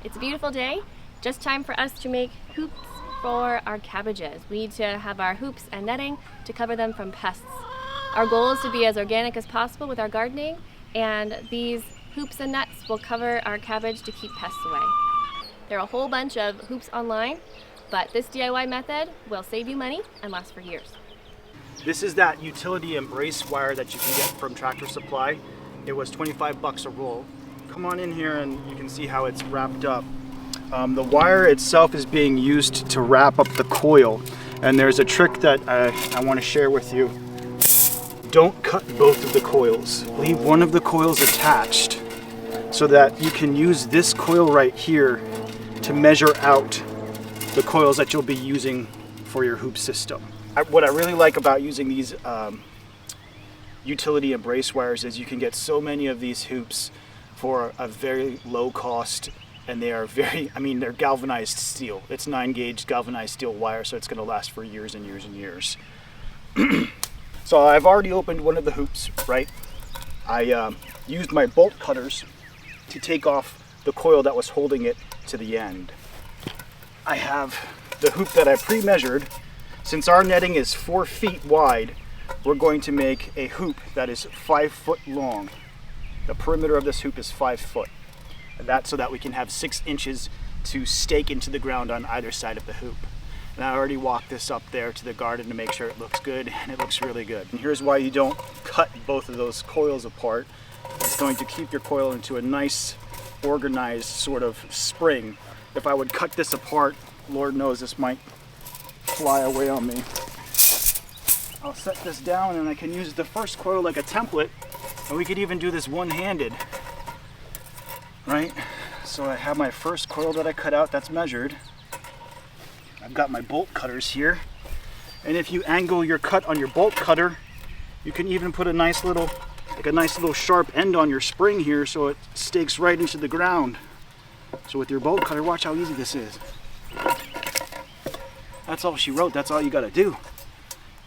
It's a beautiful day, just time for us to make hoops for our cabbages. We need to have our hoops and netting to cover them from pests. Our goal is to be as organic as possible with our gardening, and these hoops and nets will cover our cabbage to keep pests away. There are a whole bunch of hoops online, but this DIY method will save you money and last for years. This is that utility embrace wire that you can get from Tractor Supply. It was 25 bucks a roll. Come on in here and you can see how it's wrapped up. The wire itself is being used to wrap up the coil, and there's a trick that I want to share with you. Don't cut both of the coils. Leave one of the coils attached so that you can use this coil right here to measure out the coils that you'll be using for your hoop system. What I really like about using these utility embrace wires is you can get so many of these hoops for a very low cost, and they are they're galvanized steel. It's 9-gauge galvanized steel wire, so it's going to last for years and years and years. So I've already opened one of the hoops, right? I used my bolt cutters to take off the coil that was holding it to the end. I have the hoop that I pre-measured. Since our netting is 4 feet wide, we're going to make a hoop that is 5 foot long. The perimeter of this hoop is 5 foot. And that's so that we can have 6 inches to stake into the ground on either side of the hoop. And I already walked this up there to the garden to make sure it looks good, and it looks really good. And here's why you don't cut both of those coils apart. It's going to keep your coil into a nice, organized sort of spring. If I would cut this apart, Lord knows this might fly away on me. I'll set this down and I can use the first coil like a template, and we could even do this one-handed, right? So I have my first coil that I cut out that's measured. I've got my bolt cutters here, and if you angle your cut on your bolt cutter, you can even put a nice little sharp end on your spring here so it stakes right into the ground. So with your bolt cutter, watch how easy this is. That's all she wrote, that's all you gotta do.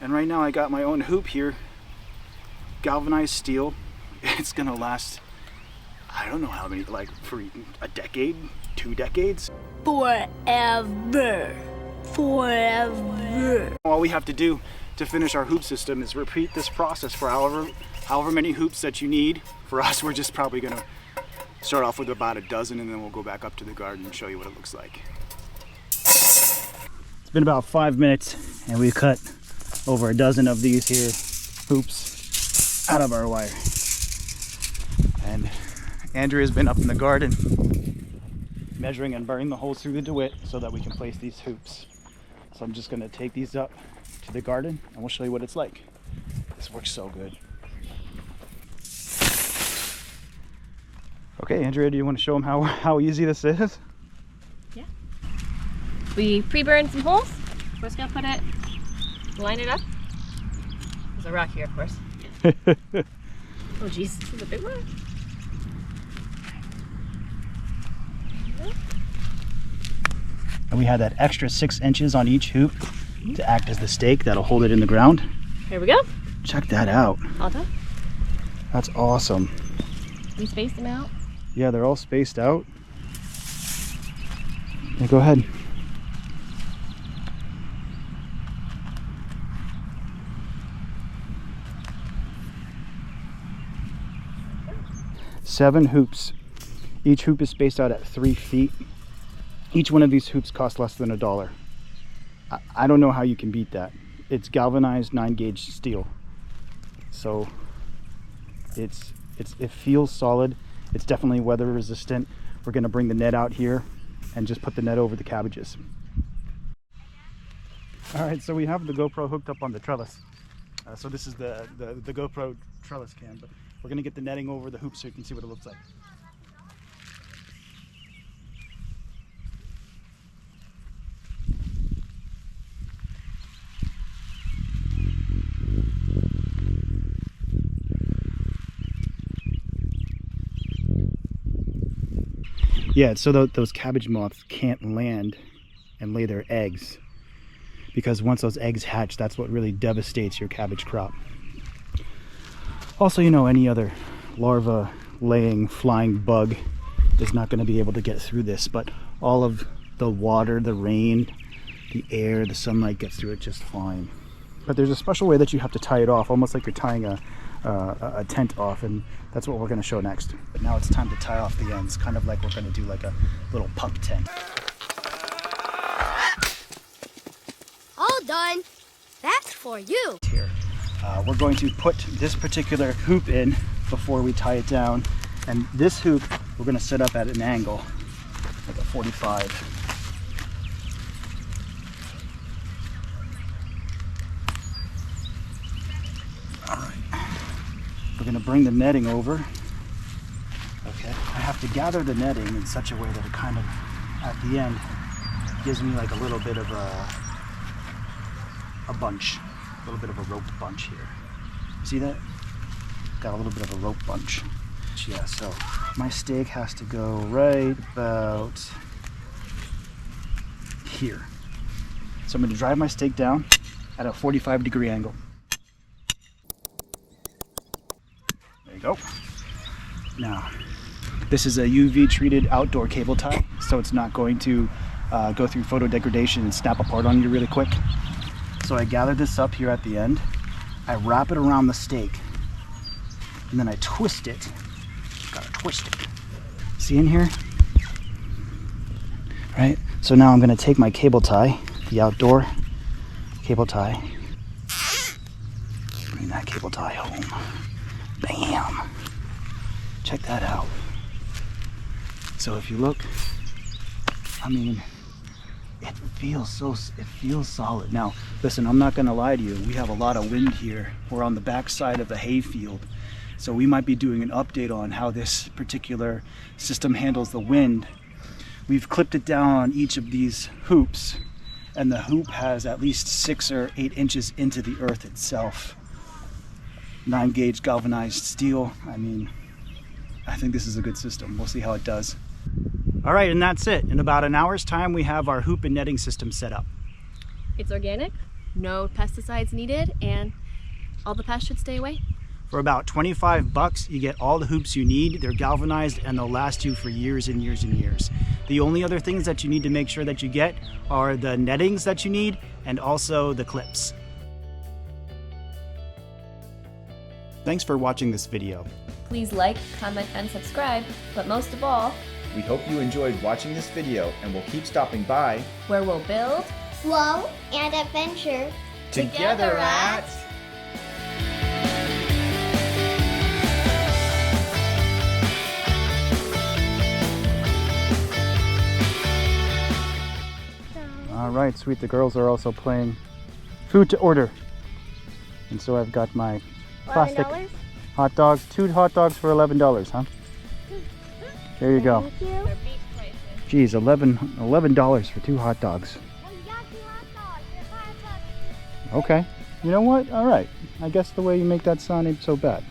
And right now I got my own hoop here, galvanized steel. It's gonna last, I don't know how many, like for a decade, 2 decades? Forever. All we have to do to finish our hoop system is repeat this process for however many hoops that you need. For us, we're just probably gonna start off with about a dozen, and then we'll go back up to the garden and show you what it looks like. It's been about 5 minutes, and we've cut over a dozen of these here hoops out of our wire. And Andrea's been up in the garden measuring and burning the holes through the DeWitt so that we can place these hoops. So I'm just going to take these up to the garden and we'll show you what it's like. This works so good. Okay, Andrea, do you want to show them how easy this is? Yeah. We pre-burned some holes. We're just going to put it, line it up. There's a rock here, of course. Oh geez, this is a big one. And we have that extra 6 inches on each hoop to act as the stake that'll hold it in the ground. Here we go. Check that out. All done. That's awesome. We spaced them out. Yeah, they're all spaced out. Yeah, go ahead. Seven hoops. Each hoop is spaced out at 3 feet. Each one of these hoops costs less than $1. I don't know how you can beat that. It's galvanized 9-gauge steel. So it feels solid. It's definitely weather resistant. We're gonna bring the net out here and just put the net over the cabbages. All right, so we have the GoPro hooked up on the trellis. So this is the GoPro trellis cam, but we're gonna get the netting over the hoops so you can see what it looks like. Yeah, so those cabbage moths can't land and lay their eggs, because once those eggs hatch, that's what really devastates your cabbage crop. Also, you know, any other larva laying flying bug is not going to be able to get through this, but all of the water, the rain, the air, the sunlight gets through it just fine. But there's a special way that you have to tie it off, almost like you're tying a tent off, and that's what we're going to show next. But now it's time to tie off the ends, kind of like we're going to do like a little pup tent. All done. That's for you. Here, we're going to put this particular hoop in before we tie it down, and this hoop we're going to set up at an angle, like a 45. We're going to bring the netting over. Okay. I have to gather the netting in such a way that it kind of, at the end, gives me like a little bit of a bunch, a little bit of a rope bunch here. See that? Got a little bit of a rope bunch. Yeah, so my stake has to go right about here. So I'm going to drive my stake down at a 45-degree angle. Go. Now, this is a UV treated outdoor cable tie, so it's not going to go through photo degradation and snap apart on you really quick. So I gather this up here at the end, I wrap it around the stake, and then I twist it. Gotta twist it. See in here? Right? So now I'm gonna take my cable tie, the outdoor cable tie, bring that cable tie home. Bam! Check that out. So if you look, I mean, it feels solid. Now, listen, I'm not gonna lie to you. We have a lot of wind here. We're on the back side of the hay field. So we might be doing an update on how this particular system handles the wind. We've clipped it down on each of these hoops, and the hoop has at least 6 or 8 inches into the earth itself. 9-gauge galvanized steel. I mean, I think this is a good system. We'll see how it does. All right, and that's it. In about an hour's time, we have our hoop and netting system set up. It's organic, no pesticides needed, and all the pests should stay away. For about 25 bucks, you get all the hoops you need. They're galvanized and they'll last you for years and years and years. The only other things that you need to make sure that you get are the nettings that you need and also the clips. Thanks for watching this video. Please like, comment, and subscribe, but most of all, We hope you enjoyed watching this video and will keep stopping by where we'll build Flow and adventure. together at All right, sweet. The girls are also playing food to order. And so I've got my plastic $11? hot dogs, 2 hot dogs for $11, huh? There you go. Thank you. their beef prices. Geez, $11 for 2 hot dogs. Oh, you got 2 hot dogs. They're $5. Okay. You know what? All right. I guess the way you make that sound ain't so bad.